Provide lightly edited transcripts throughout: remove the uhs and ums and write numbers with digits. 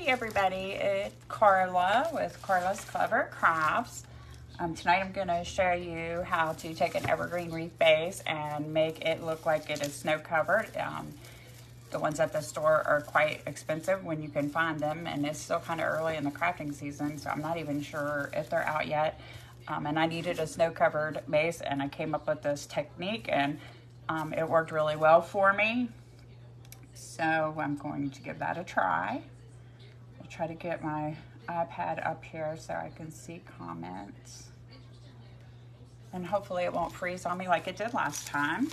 Hey everybody, it's Karla with Karla's Klever Krafts. Tonight I'm going to show you how to take an evergreen wreath base and make it look like it is snow covered. The ones at the store are quite expensive when you can find them, and it's still kind of early in the crafting season, so I'm not even sure if they're out yet. And I needed a snow covered base, and I came up with this technique, and it worked really well for me. So I'm going to give that a try. I'll try to get my iPad up here so I can see comments. And hopefully it won't freeze on me like it did last time.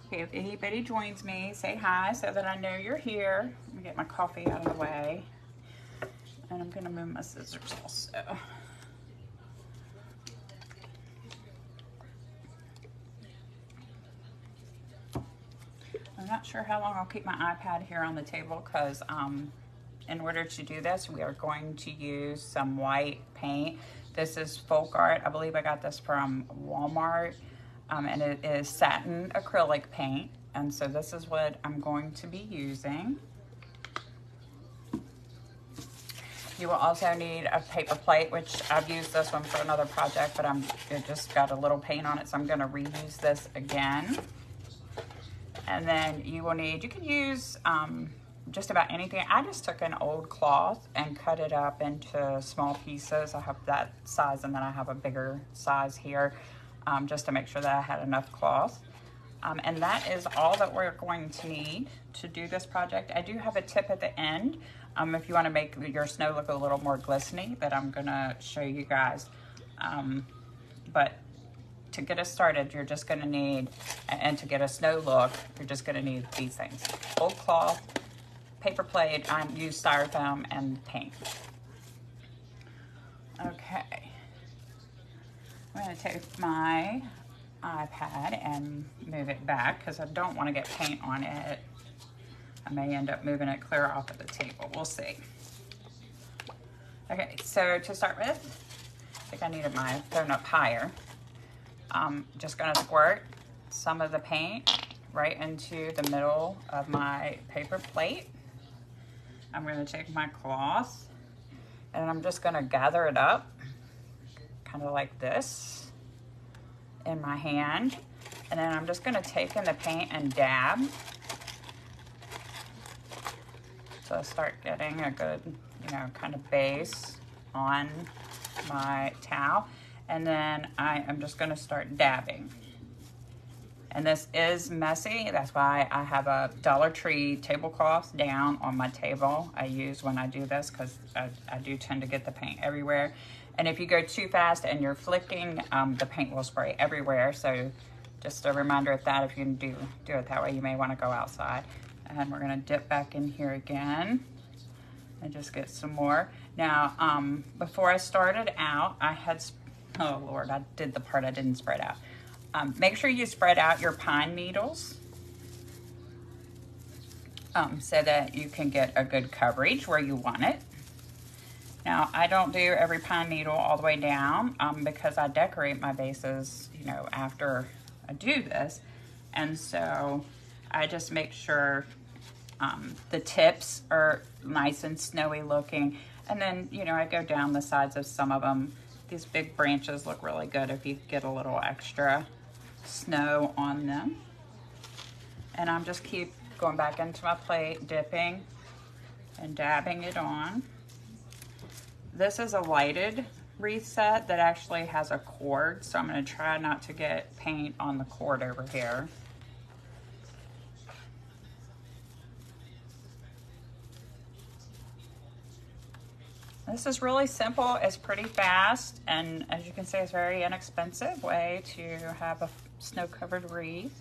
Okay, if anybody joins me, say hi so that I know you're here. Let me get my coffee out of the way. And I'm gonna move my scissors also. I'm not sure how long I'll keep my iPad here on the table because in order to do this, we are going to use some white paint. This is folk art. I believe I got this from Walmart, and it is satin acrylic paint. And so this is what I'm going to be using. You will also need a paper plate, which I've used this one for another project, but it just got a little paint on it, so I'm gonna reuse this again. And then you will need, you can use just about anything. I just took an old cloth and cut it up into small pieces. I have that size, and then I have a bigger size here just to make sure that I had enough cloth. And that is all that we're going to need to do this project. I do have a tip at the end if you want to make your snow look a little more glistening that I'm gonna show you guys. But to get us started, you're just gonna need, and to get a snow look, you're just gonna need these things: old cloth, paper plate, I use styrofoam, and paint. Okay, I'm gonna take my iPad and move it back because I don't want to get paint on it. I may end up moving it clear off of the table, we'll see. Okay, so to start with, I think I needed my phone up higher. I'm just gonna squirt some of the paint right into the middle of my paper plate. I'm gonna take my cloth and I'm just gonna gather it up, kind of like this, in my hand. And then I'm just gonna take in the paint and dab. So I start getting a good, kind of base on my towel. And then I am just gonna start dabbing. And this is messy. That's why I have a Dollar Tree tablecloth down on my table I use when I do this, because I do tend to get the paint everywhere. And if you go too fast and you're flicking, the paint will spray everywhere. So just a reminder of that. If you do it that way, you may wanna go outside. And we're gonna dip back in here again and just get some more. Now, before I started out, I had, oh Lord, I did the part I didn't spread out. Make sure you spread out your pine needles so that you can get a good coverage where you want it. Now, I don't do every pine needle all the way down because I decorate my bases, after I do this. And so I just make sure the tips are nice and snowy looking. And then, I go down the sides of some of them. These big branches look really good if you get a little extra snow on them. And I'm just keep going back into my plate, dipping and dabbing it on. This is a lighted wreath set that actually has a cord, so I'm gonna try not to get paint on the cord over here. This is really simple, it's pretty fast, and as you can see, it's a very inexpensive way to have a snow-covered wreath.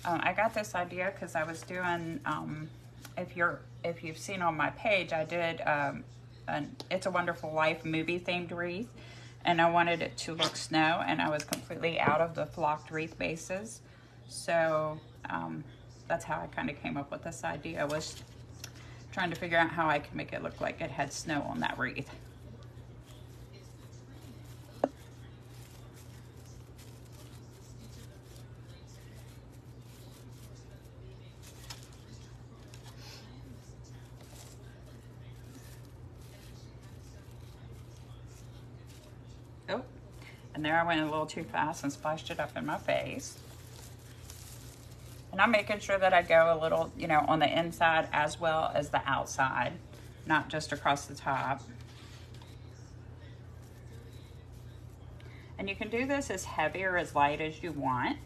I got this idea because I was doing, if you've seen on my page, I did an It's a Wonderful Life movie-themed wreath, and I wanted it to look snow, and I was completely out of the flocked wreath bases. So that's how I kind of came up with this idea, was trying to figure out how I can make it look like it had snow on that wreath. Oh, and there I went a little too fast and splashed it up in my face. And I'm making sure that I go a little, you know, on the inside as well as the outside, not just across the top. And you can do this as heavy or as light as you want.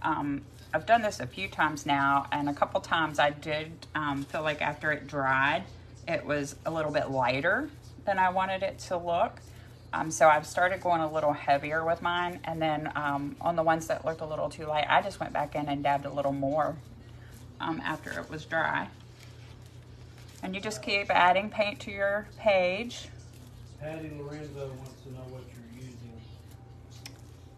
I've done this a few times now, and a couple times I did feel like after it dried, it was a little bit lighter than I wanted it to look. So I've started going a little heavier with mine, and then on the ones that looked a little too light, I just went back in and dabbed a little more after it was dry. And you just keep adding paint to your page. Patty Lorenzo wants to know what you're using.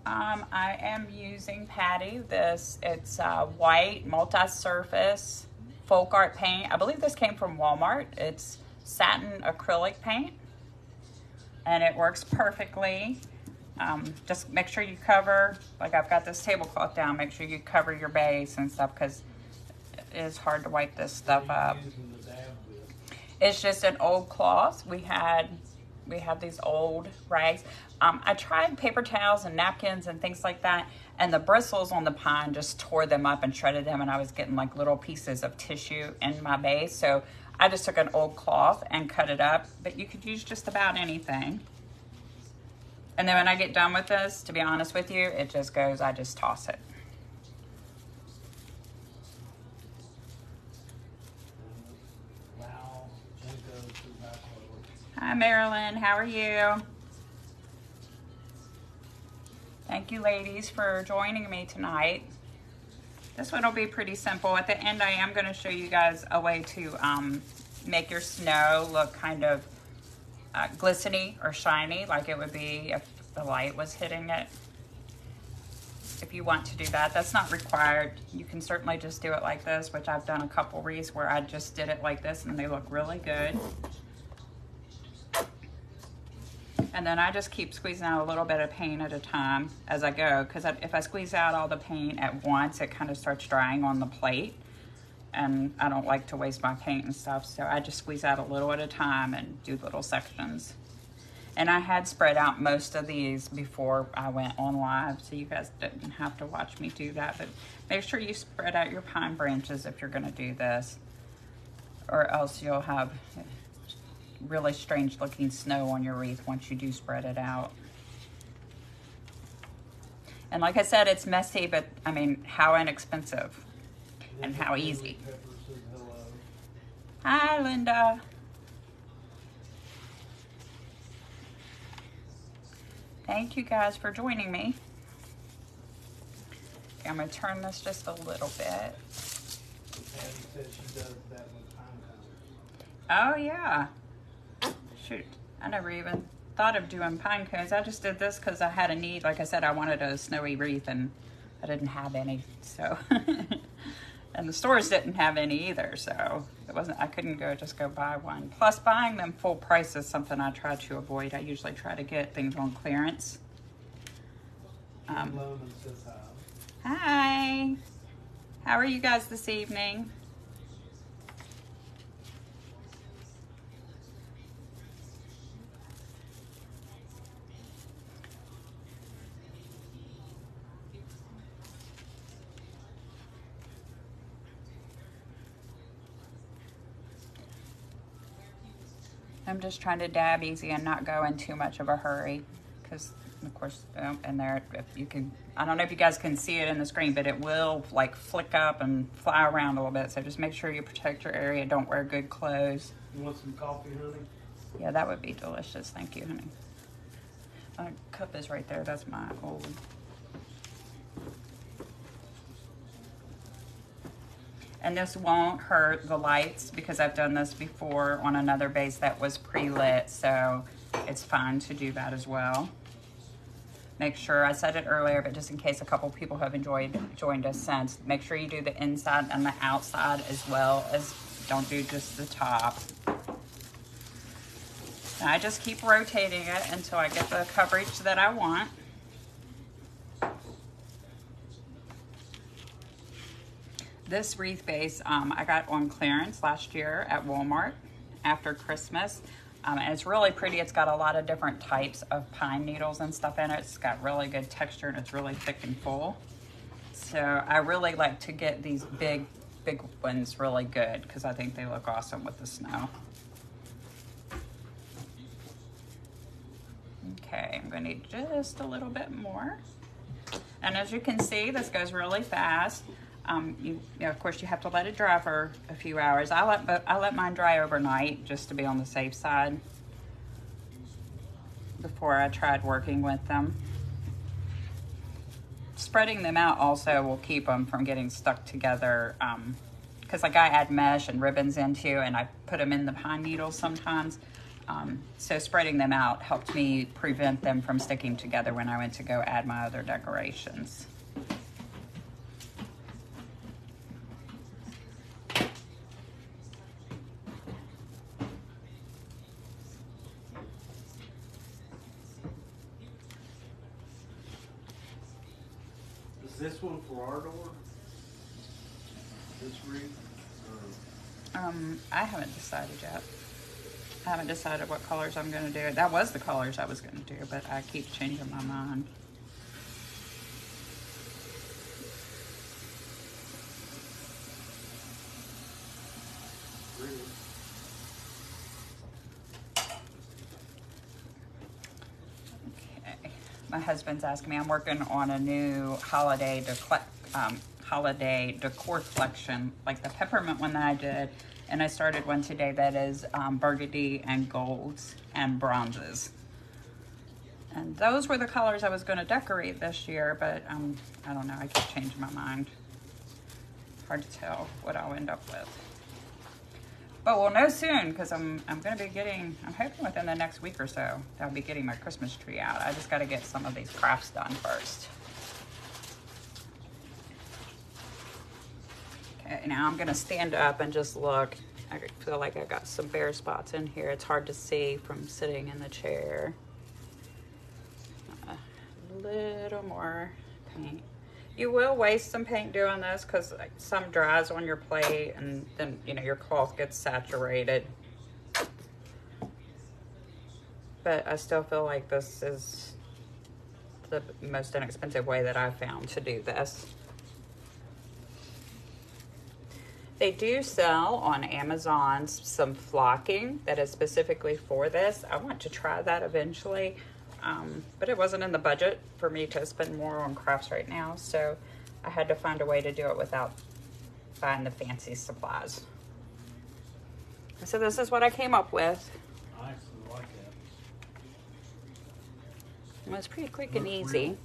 I am using Patty. It's white multi-surface folk art paint. I believe this came from Walmart. It's satin acrylic paint, and it works perfectly. Just make sure you cover, like I've got this tablecloth down, make sure you cover your base and stuff, because it is hard to wipe this stuff up. It's just an old cloth. We have these old rags. I tried paper towels and napkins and things like that, and the bristles on the pine just tore them up and shredded them, and I was getting like little pieces of tissue in my base. So I just took an old cloth and cut it up, but you could use just about anything. And then when I get done with this, to be honest with you, it just goes, I just toss it. Hi, Marilyn. How are you? Thank you, ladies, for joining me tonight. This one will be pretty simple. At the end, I am going to show you guys a way to make your snow look kind of glistening or shiny, like it would be if the light was hitting it. If you want to do that, that's not required. You can certainly just do it like this, which I've done a couple wreaths where I just did it like this, and they look really good. And then I just keep squeezing out a little bit of paint at a time as I go, because if I squeeze out all the paint at once, it kind of starts drying on the plate, and I don't like to waste my paint and stuff, so I just squeeze out a little at a time and do little sections. And I had spread out most of these before I went on live, so you guys didn't have to watch me do that, but make sure you spread out your pine branches if you're going to do this, or else you'll have really strange looking snow on your wreath once you do spread it out. And like I said, it's messy, but I mean, how inexpensive and how easy. Hi, Linda. Thank you guys for joining me. Okay, I'm going to turn this just a little bit. Patty said she does that with pine cones. Oh yeah. Shoot, I never even thought of doing pine cones. I just did this because I had a need. Like I said, I wanted a snowy wreath, and I didn't have any, so. And the stores didn't have any either, so I couldn't just go buy one. Plus, buying them full price is something I try to avoid. I usually try to get things on clearance. Hi. How are you guys this evening? I'm just trying to dab easy and not go in too much of a hurry, because of course, and there, if you can, I don't know if you guys can see it in the screen, but it will like flick up and fly around a little bit. So just make sure you protect your area. Don't wear good clothes. You want some coffee, honey? Yeah, that would be delicious. Thank you, honey. My cup is right there. That's my old. And this won't hurt the lights because I've done this before on another base that was pre-lit, so it's fine to do that as well. Make sure, I said it earlier, but just in case a couple people have joined us since, make sure you do the inside and the outside as well as, don't do just the top. And I just keep rotating it until I get the coverage that I want. This wreath base I got on clearance last year at Walmart after Christmas. And it's really pretty. It's got a lot of different types of pine needles and stuff in it. It's got really good texture and it's really thick and full. So I really like to get these big ones really good because I think they look awesome with the snow. Okay, I'm gonna need just a little bit more. And as you can see, this goes really fast. Of course, you have to let it dry for a few hours. I let mine dry overnight just to be on the safe side before I tried working with them. Spreading them out also will keep them from getting stuck together because like I add mesh and ribbons into and I put them in the pine needles sometimes. So spreading them out helped me prevent them from sticking together when I went to go add my other decorations. Is this one for our door? This wreath? I haven't decided yet. I haven't decided what colors I'm gonna do. That was the colors I was gonna do, but I keep changing my mind. Really? Okay. My husband's asking me, I'm working on a new holiday decor collection, like the peppermint one that I did. And I started one today that is burgundy and golds and bronzes. And those were the colors I was going to decorate this year, but I don't know, I keep changing my mind. Hard to tell what I'll end up with. But we'll know soon because I'm going to be getting, I'm hoping within the next week or so, I'll be getting my Christmas tree out. I just got to get some of these crafts done first. Okay, now I'm gonna stand up and just look. I feel like I got some bare spots in here. It's hard to see from sitting in the chair. A little more paint. You will waste some paint doing this because some dries on your plate and then, you know, your cloth gets saturated. But I still feel like this is the most inexpensive way that I've found to do this. They do sell on Amazon some flocking that is specifically for this. I want to try that eventually, but it wasn't in the budget for me to spend more on crafts right now, so I had to find a way to do it without buying the fancy supplies. So this is what I came up with. Nice, I like that. It was pretty quick and easy.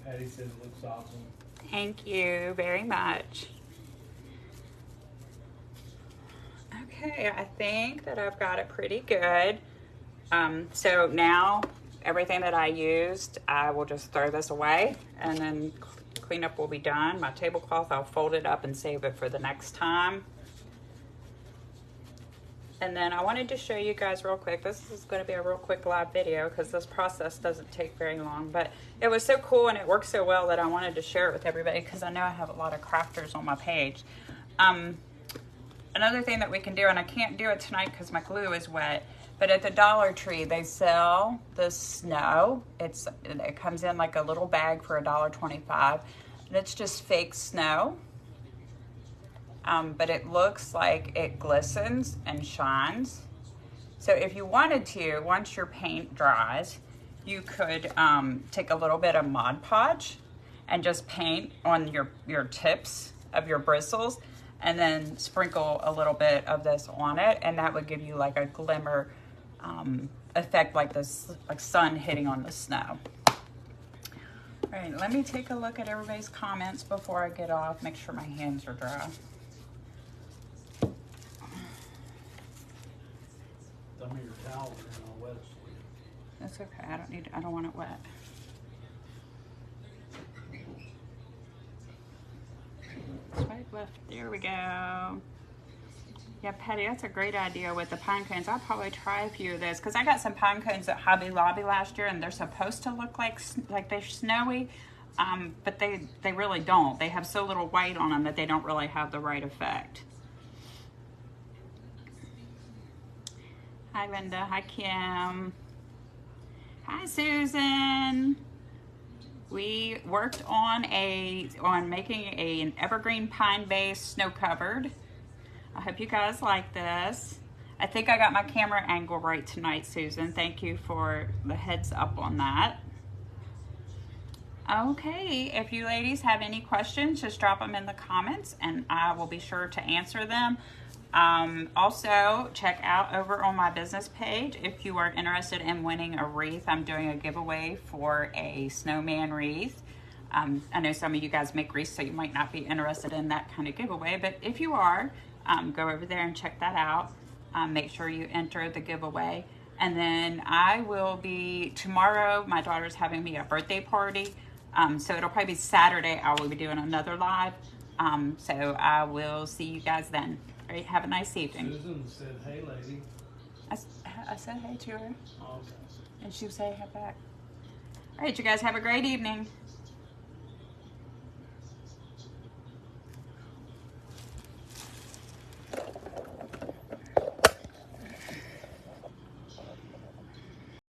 Patty said it looks awesome. Thank you very much. Okay, I think that I've got it pretty good. So now everything that I used, I will just throw this away and then cleanup will be done. My tablecloth, I'll fold it up and save it for the next time. And then I wanted to show you guys real quick. This is going to be a real quick live video because this process doesn't take very long. But it was so cool and it worked so well that I wanted to share it with everybody because I know I have a lot of crafters on my page. Another thing that we can do, and I can't do it tonight because my glue is wet, but at the Dollar Tree they sell the snow. It comes in like a little bag for $1.25, and it's just fake snow. But it looks like it glistens and shines. So if you wanted to, once your paint dries, you could take a little bit of Mod Podge and just paint on your tips of your bristles and then sprinkle a little bit of this on it, and that would give you like a glimmer effect, like this, like sun hitting on the snow. All right, let me take a look at everybody's comments before I get off, make sure my hands are dry. Some of your towels are all wet. That's okay, I don't want it wet. Swipe left, there we go. Yeah, Patty, that's a great idea with the pine cones. I'll probably try a few of those because I got some pine cones at Hobby Lobby last year and they're supposed to look like they're snowy, but they really don't. They have so little white on them that they don't really have the right effect. Hi, Linda. Hi, Kim. Hi, Susan. We worked on making an evergreen pine base snow covered. I hope you guys like this. I think I got my camera angle right tonight, Susan. Thank you for the heads up on that. Okay, if you ladies have any questions, just drop them in the comments and I will be sure to answer them. Also, check out over on my business page if you are interested in winning a wreath. I'm doing a giveaway for a snowman wreath. I know some of you guys make wreaths, so you might not be interested in that kind of giveaway, but if you are, go over there and check that out. Make sure you enter the giveaway. And then I will be, tomorrow, my daughter's having me a birthday party. So it'll probably be Saturday. I will be doing another live. So I will see you guys then. All right, have a nice evening. Susan said, hey, lady. I said hey to her. Oh, okay. And she would say hey back. All right, you guys have a great evening.